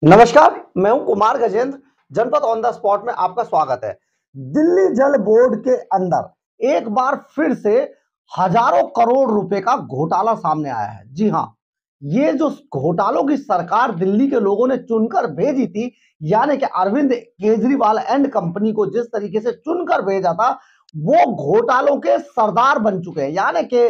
नमस्कार, मैं हूं कुमार गजेंद्र। जनपद ऑन द स्पॉट में आपका स्वागत है। दिल्ली जल बोर्ड के अंदर एक बार फिर से हजारों करोड़ रुपए का घोटाला सामने आया है। जी हां, ये जो घोटालों की सरकार दिल्ली के लोगों ने चुनकर भेजी थी, यानी कि अरविंद केजरीवाल एंड कंपनी को जिस तरीके से चुनकर भेजा था, वो घोटालों के सरदार बन चुके हैं। यानी कि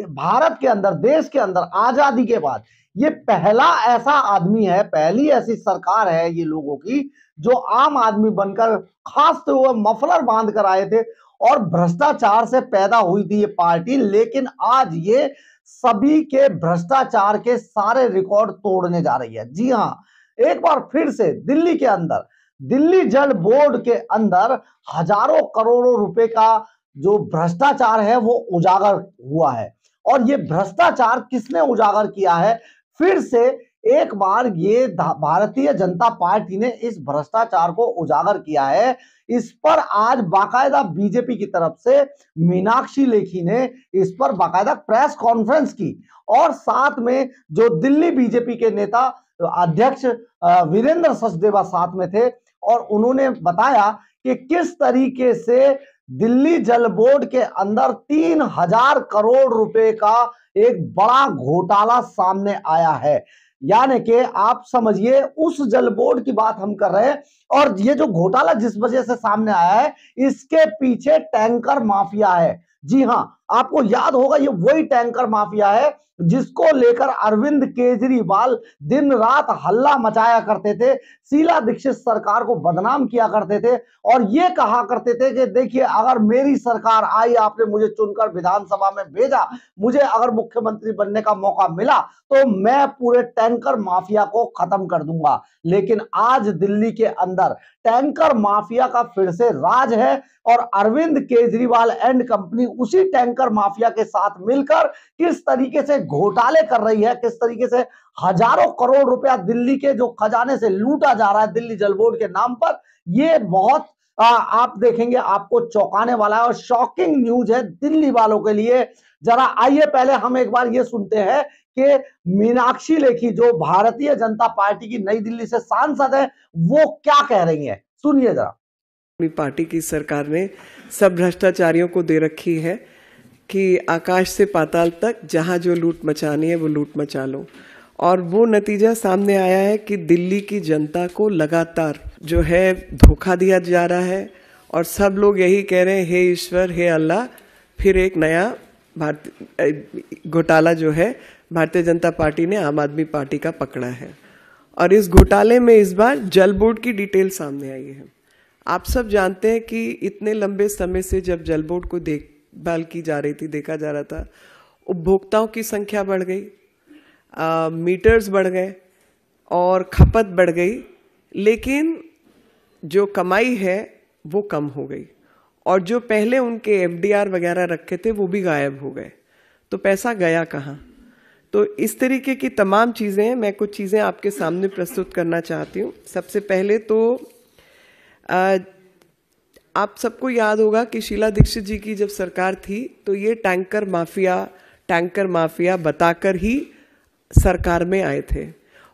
भारत के अंदर, देश के अंदर आजादी के बाद ये पहला ऐसा आदमी है, पहली ऐसी सरकार है ये लोगों की, जो आम आदमी बनकर खासते हुए मफलर बांध कर आए थे और भ्रष्टाचार से पैदा हुई थी ये पार्टी। लेकिन आज ये सभी के भ्रष्टाचार के सारे रिकॉर्ड तोड़ने जा रही है। जी हां, एक बार फिर से दिल्ली के अंदर, दिल्ली जल बोर्ड के अंदर हजारों करोड़ों रुपए का जो भ्रष्टाचार है वो उजागर हुआ है। और ये भ्रष्टाचार किसने उजागर किया है? फिर से एक बार ये भारतीय जनता पार्टी ने इस भ्रष्टाचार को उजागर किया है। इस पर आज बाकायदा बीजेपी की तरफ से मीनाक्षी लेखी ने इस पर बाकायदा प्रेस कॉन्फ्रेंस की और साथ में जो दिल्ली बीजेपी के नेता अध्यक्ष वीरेंद्र सचदेवा साथ में थे और उन्होंने बताया कि किस तरीके से दिल्ली जल बोर्ड के अंदर 3000 करोड़ रुपए का एक बड़ा घोटाला सामने आया है। यानी कि आप समझिए, उस जल बोर्ड की बात हम कर रहे हैं। और ये जो घोटाला जिस वजह से सामने आया है, इसके पीछे टैंकर माफिया है। जी हां, आपको याद होगा, ये वही टैंकर माफिया है जिसको लेकर अरविंद केजरीवाल दिन रात हल्ला मचाया करते थे, शीला दीक्षित सरकार को बदनाम किया करते थे और ये कहा करते थे कि देखिए, अगर मेरी सरकार आई, आपने मुझे चुनकर विधानसभा में भेजा, मुझे अगर मुख्यमंत्री बनने का मौका मिला तो मैं पूरे टैंकर माफिया को खत्म कर दूंगा। लेकिन आज दिल्ली के अंदर टैंकर माफिया का फिर से राज है और अरविंद केजरीवाल एंड कंपनी उसी टैंकर माफिया के साथ मिलकर किस तरीके से घोटाले कर रही है, किस तरीके से हजारों करोड़ रुपया दिल्ली के जो खजाने से लूटा जा रहा है दिल्ली जल बोर्ड के नाम पर। ये बहुत आप देखेंगे, आपको चौंकाने वाला है और शॉकिंग न्यूज है दिल्ली वालों के लिए। जरा आइए पहले हम एक बार ये सुनते हैं कि मीनाक्षी लेखी, जो भारतीय जनता पार्टी की नई दिल्ली से सांसद है, वो क्या कह रही है। सुनिए जरा। पार्टी की सरकार ने सब भ्रष्टाचारियों को दे रखी है कि आकाश से पाताल तक जहां जो लूट मचानी है वो लूट मचा लो। और वो नतीजा सामने आया है कि दिल्ली की जनता को लगातार जो है धोखा दिया जा रहा है और सब लोग यही कह रहे हैं, हे ईश्वर, हे अल्लाह, फिर एक नया घोटाला जो है भारतीय जनता पार्टी ने आम आदमी पार्टी का पकड़ा है। और इस घोटाले में इस बार जल बोर्ड की डिटेल सामने आई है। आप सब जानते हैं कि इतने लंबे समय से जब जल बोर्ड को देखभाल की जा रही थी, देखा जा रहा था, उपभोक्ताओं की संख्या बढ़ गई, मीटर्स बढ़ गए और खपत बढ़ गई, लेकिन जो कमाई है वो कम हो गई और जो पहले उनके एफडीआर वगैरह रखे थे वो भी गायब हो गए। तो पैसा गया कहाँ? तो इस तरीके की तमाम चीज़ें, मैं कुछ चीज़ें आपके सामने प्रस्तुत करना चाहती हूँ। सबसे पहले तो आप सबको याद होगा कि शीला दीक्षित जी की जब सरकार थी तो ये टैंकर माफिया बताकर ही सरकार में आए थे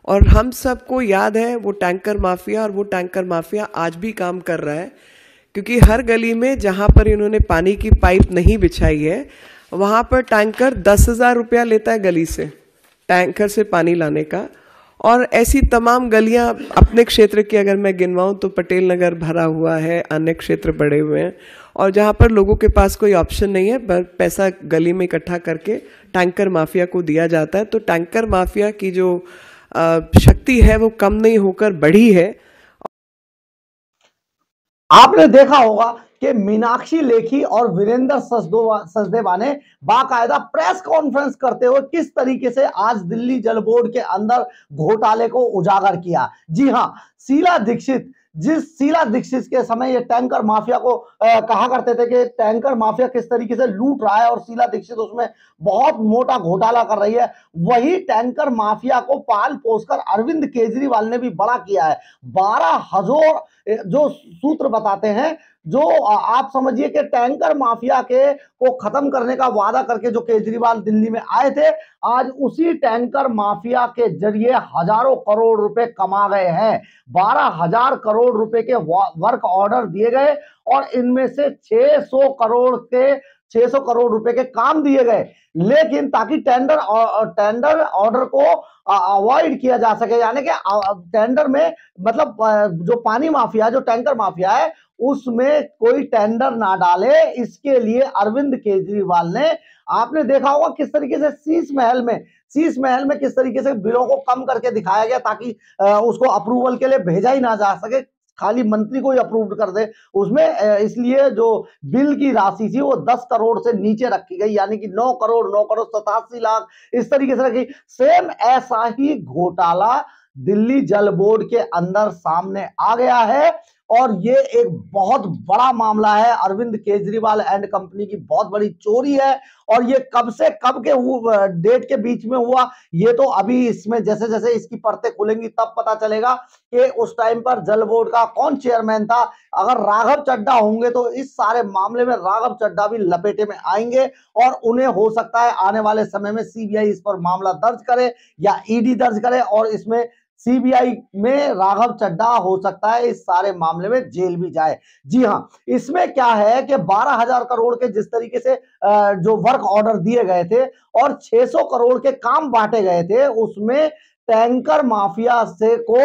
और हम सबको याद है वो टैंकर माफिया, और वो टैंकर माफिया आज भी काम कर रहा है क्योंकि हर गली में जहाँ पर इन्होंने पानी की पाइप नहीं बिछाई है वहाँ पर टैंकर 10,000 रुपया लेता है गली से, टैंकर से पानी लाने का। और ऐसी तमाम गलियां अपने क्षेत्र की अगर मैं गिनवाऊं तो पटेल नगर भरा हुआ है, अन्य क्षेत्र बड़े हुए हैं और जहां पर लोगों के पास कोई ऑप्शन नहीं है, पैसा गली में इकट्ठा करके टैंकर माफिया को दिया जाता है। तो टैंकर माफिया की जो शक्ति है वो कम नहीं होकर बढ़ी है। आपने देखा होगा कि मीनाक्षी लेखी और वीरेंद्र सचदेवा ने बाकायदा प्रेस कॉन्फ्रेंस करते हुए किस तरीके से आज दिल्ली जल बोर्ड के अंदर घोटाले को उजागर किया। जी हां, शीला दीक्षित, जिस शीला दीक्षित के समय ये टैंकर माफिया को कहा करते थे कि टैंकर माफिया किस तरीके से लूट रहा है और शीला दीक्षित उसमें बहुत मोटा घोटाला कर रही है, वही टैंकर माफिया को पाल पोसकर अरविंद केजरीवाल ने भी बड़ा किया है। 12,000 जो सूत्र बताते हैं जो आप समझिए कि टैंकर माफिया के को खत्म करने का वादा करके जो केजरीवाल दिल्ली में आए थे, आज उसी टैंकर माफिया के जरिए हजारों करोड़ रुपए कमा गए हैं। 12,000 करोड़ रुपए के वर्क ऑर्डर दिए गए और इनमें से 600 करोड़ रुपए के काम दिए गए। लेकिन ताकि टेंडर ऑर्डर को अवॉइड किया जा सके, यानी कि टेंडर में मतलब जो पानी माफिया, जो टैंकर माफिया है, उसमें कोई टेंडर ना डाले, इसके लिए अरविंद केजरीवाल ने, आपने देखा होगा किस तरीके से शीश महल में किस तरीके से बिलों को कम करके दिखाया गया ताकि उसको अप्रूवल के लिए भेजा ही ना जा सके, खाली मंत्री को ही अप्रूव कर दे उसमें। इसलिए जो बिल की राशि थी वो 10 करोड़ से नीचे रखी गई, यानी कि 9 करोड़ 87 लाख इस तरीके से रखी। सेम ऐसा ही घोटाला दिल्ली जल बोर्ड के अंदर सामने आ गया है और ये एक बहुत बड़ा मामला है। अरविंद केजरीवाल एंड कंपनी की बहुत बड़ी चोरी है और ये कब से कब के डेट के बीच में हुआ, ये तो अभी इसमें जैसे जैसे इसकी परतें खुलेंगी तब पता चलेगा कि उस टाइम पर जल बोर्ड का कौन चेयरमैन था। अगर राघव चड्ढा होंगे तो इस सारे मामले में राघव चड्ढा भी लपेटे में आएंगे और उन्हें हो सकता है आने वाले समय में सीबीआई इस पर मामला दर्ज करे या ईडी दर्ज करे और इसमें सीबीआई में राघव चड्ढा हो सकता है इस सारे मामले में जेल भी जाए। जी हाँ, इसमें क्या है कि 12,000 करोड़ के जिस तरीके से जो वर्क ऑर्डर दिए गए थे और 600 करोड़ के काम बांटे गए थे, उसमें टैंकर माफिया से को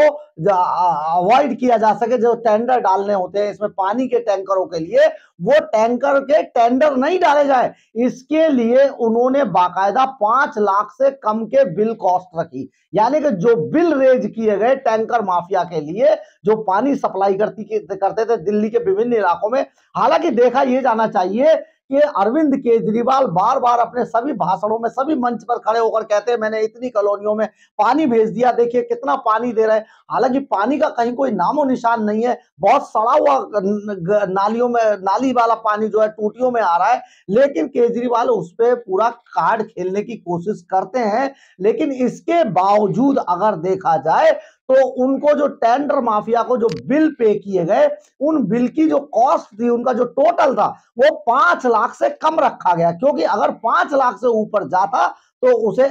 अवॉइड किया जा सके। जो टेंडर डालने होते हैं इसमें पानी के टैंकरों के लिए, वो टैंकर के टेंडर नहीं डाले जाए, इसके लिए उन्होंने बाकायदा 5 लाख से कम के बिल कॉस्ट रखी। यानी कि जो बिल रेज किए गए टैंकर माफिया के लिए जो पानी सप्लाई करते थे दिल्ली के विभिन्न इलाकों में। हालांकि देखा यह जाना चाहिए कि अरविंद केजरीवाल बार बार अपने सभी भाषणों में, सभी मंच पर खड़े होकर कहते हैं मैंने इतनी कॉलोनियों में पानी भेज दिया, देखिए कितना पानी दे रहे हैं। हालांकि पानी का कहीं कोई नामो निशान नहीं है, बहुत सड़ा हुआ नालियों में, नाली वाला पानी जो है टूटियों में आ रहा है। लेकिन केजरीवाल उस पर पूरा कार्ड खेलने की कोशिश करते हैं। लेकिन इसके बावजूद अगर देखा जाए तो उनको जो टेंडर माफिया को जो बिल पे किए गए, उन बिल की जो कॉस्ट थी, उनका जो टोटल था वो 5 लाख से कम रखा गया, क्योंकि अगर 5 लाख से ऊपर जाता तो उसे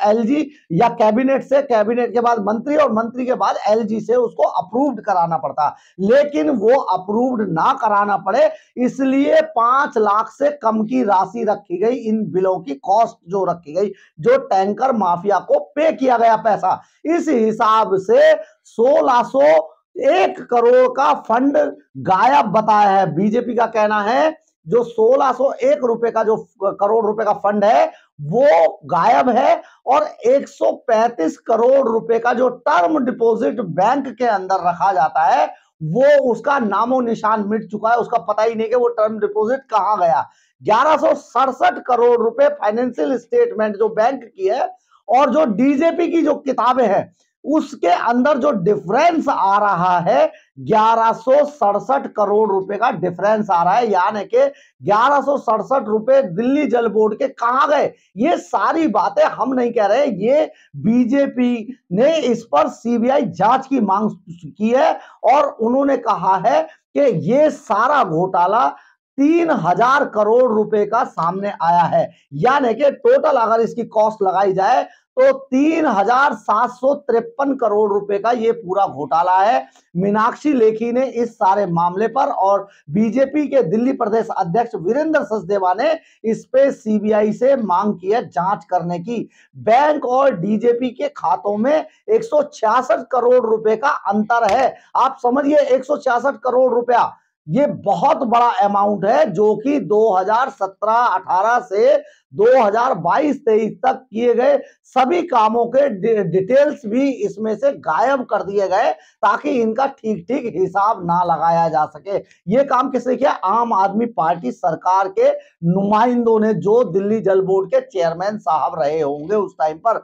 एलजी या कैबिनेट से, कैबिनेट के बाद मंत्री और मंत्री के बाद एलजी से उसको अप्रूव्ड कराना पड़ता। लेकिन वो अप्रूव्ड ना कराना पड़े इसलिए 5 लाख से कम की राशि रखी गई, इन बिलों की कॉस्ट जो रखी गई, जो टैंकर माफिया को पे किया गया पैसा। इस हिसाब से 1601 करोड़ का फंड गायब बताया है। बीजेपी का कहना है जो 1601 रुपए का जो करोड़ रुपए का फंड है वो गायब है और 135 करोड़ रुपए का जो टर्म डिपॉजिट बैंक के अंदर रखा जाता है वो उसका नामो निशान मिट चुका है। उसका पता ही नहीं कि वो टर्म डिपॉजिट कहां गया। 1167 करोड़ रुपए फाइनेंशियल स्टेटमेंट जो बैंक की है और जो डीजेपी की जो किताबें हैं उसके अंदर जो डिफरेंस आ रहा है 1167 करोड़ रुपए का डिफरेंस आ रहा है। यानी कि 1167 रुपए दिल्ली जल बोर्ड के कहां गए, ये सारी बातें हम नहीं कह रहे, ये बीजेपी ने इस पर सीबीआई जांच की मांग की है और उन्होंने कहा है कि ये सारा घोटाला 3,000 करोड़ रुपए का सामने आया है। यानी कि टोटल अगर इसकी कॉस्ट लगाई जाए तो 3,753 करोड़ रुपए का ये पूरा घोटाला है। मीनाक्षी लेखी ने इस सारे मामले पर और बीजेपी के दिल्ली प्रदेश अध्यक्ष वीरेंद्र सचदेवा ने इस पे सीबीआई से मांग की है जांच करने की। बैंक और डीजेपी के खातों में 166 करोड़ रुपए का अंतर है। आप समझिए 166 करोड़ रुपया, ये बहुत बड़ा अमाउंट है जो कि 2017-18 से 2022-23 तक किए गए सभी कामों के डिटेल्स भी इसमें से गायब कर दिए गए ताकि इनका ठीक ठीक हिसाब ना लगाया जा सके। ये काम किसने किया? आम आदमी पार्टी सरकार के नुमाइंदों ने, जो दिल्ली जल बोर्ड के चेयरमैन साहब रहे होंगे उस टाइम पर।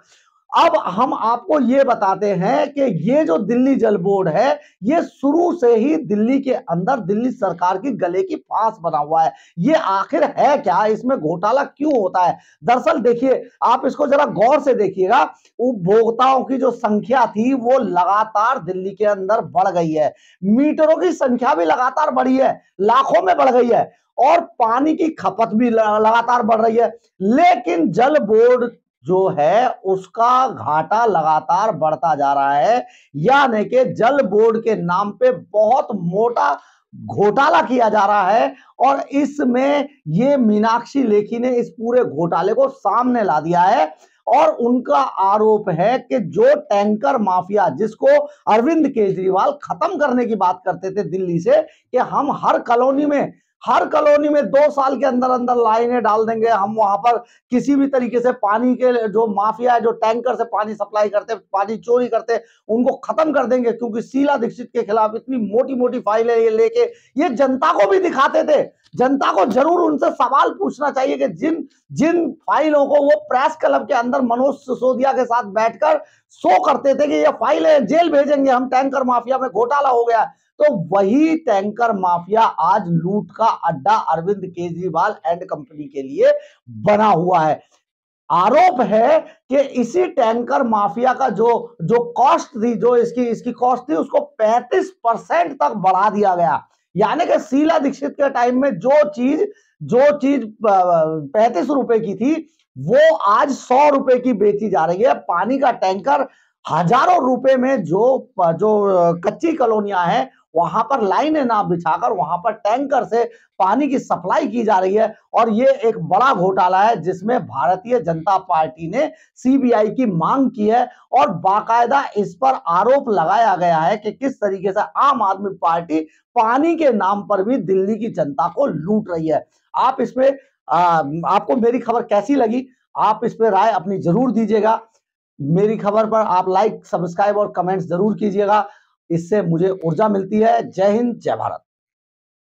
अब हम आपको ये बताते हैं कि ये जो दिल्ली जल बोर्ड है, ये शुरू से ही दिल्ली के अंदर दिल्ली सरकार की गले की फांस बना हुआ है। ये आखिर है क्या, इसमें घोटाला क्यों होता है? दरअसल देखिए, आप इसको जरा गौर से देखिएगा, उपभोक्ताओं की जो संख्या थी वो लगातार दिल्ली के अंदर बढ़ गई है, मीटरों की संख्या भी लगातार बढ़ी है, लाखों में बढ़ गई है, और पानी की खपत भी लगातार बढ़ रही है। लेकिन जल बोर्ड जो है उसका घाटा लगातार बढ़ता जा रहा है, यानी कि जल बोर्ड के नाम पे बहुत मोटा घोटाला किया जा रहा है। और इसमें ये मीनाक्षी लेखी ने इस पूरे घोटाले को सामने ला दिया है, और उनका आरोप है कि जो टैंकर माफिया, जिसको अरविंद केजरीवाल खत्म करने की बात करते थे दिल्ली से, कि हम हर कॉलोनी में 2 साल के अंदर अंदर लाइनें डाल देंगे, हम वहां पर किसी भी तरीके से पानी के जो माफिया है, जो टैंकर से पानी सप्लाई करते, पानी चोरी करते, उनको खत्म कर देंगे। क्योंकि शीला दीक्षित के खिलाफ इतनी मोटी मोटी फाइलें लेके ये जनता को भी दिखाते थे। जनता को जरूर उनसे सवाल पूछना चाहिए कि जिन जिन फाइलों को वो प्रेस क्लब के अंदर मनोज सिसोदिया के साथ बैठकर शो करते थे कि ये फाइलें जेल भेजेंगे हम, टैंकर माफिया में घोटाला हो गया, तो वही टैंकर माफिया आज लूट का अड्डा अरविंद केजरीवाल एंड कंपनी के लिए बना हुआ है। आरोप है कि इसी टैंकर माफिया का जो जो कॉस्ट थी, जो इसकी कॉस्ट थी, उसको 35% तक बढ़ा दिया गया। यानी कि शीला दीक्षित के टाइम में जो चीज 35 रुपए की थी, वो आज 100 रुपए की बेची जा रही है। पानी का टैंकर हजारों रुपए में जो जो कच्ची कॉलोनियां हैं, वहां पर लाइनें ना बिछाकर वहां पर टैंकर से पानी की सप्लाई की जा रही है। और ये एक बड़ा घोटाला है, जिसमें भारतीय जनता पार्टी ने सीबीआई की मांग की है, और बाकायदा इस पर आरोप लगाया गया है कि किस तरीके से आम आदमी पार्टी पानी के नाम पर भी दिल्ली की जनता को लूट रही है। आप इसमें आपको मेरी खबर कैसी लगी, आप इस पे राय अपनी जरूर दीजिएगा। मेरी खबर पर आप लाइक, सब्सक्राइब और कमेंट्स जरूर कीजिएगा, इससे मुझे ऊर्जा मिलती है। जय हिंद, जय भारत।